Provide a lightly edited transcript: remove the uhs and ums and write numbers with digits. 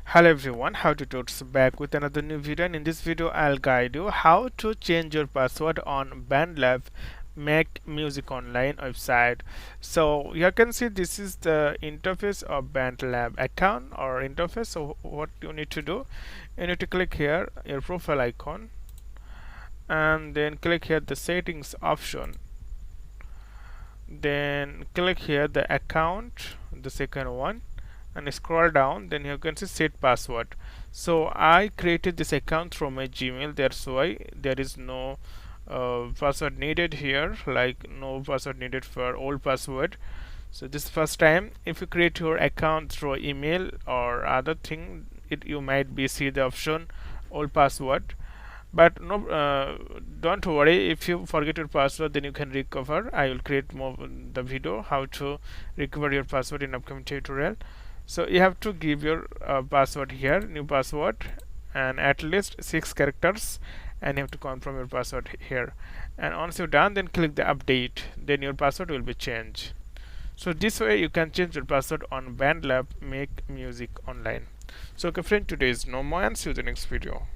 Hello everyone, how to Tuts back with another new video, and in this video I'll guide you how to change your password on BandLab Make Music Online website. So you can see this is the interface of BandLab account or interface. So what you need to do, you need to click here your profile icon and then click here the settings option, then click here the account, the second one, and scroll down. Then you can see set password. So I created this account from my Gmail, that's why there is no password needed here, like no password needed for old password. So this first time if you create your account through email or other thing, you might be see the option old password, but no, don't worry. If you forget your password, then you can recover. I will create more the video how to recover your password in upcoming tutorial. So you have to give your password here, new password, and at least 6 characters, and you have to confirm your password here. And once you're done, then click the update, then your password will be changed. So this way you can change your password on BandLab Make Music Online. So okay friend, today is no more, and see you in the next video.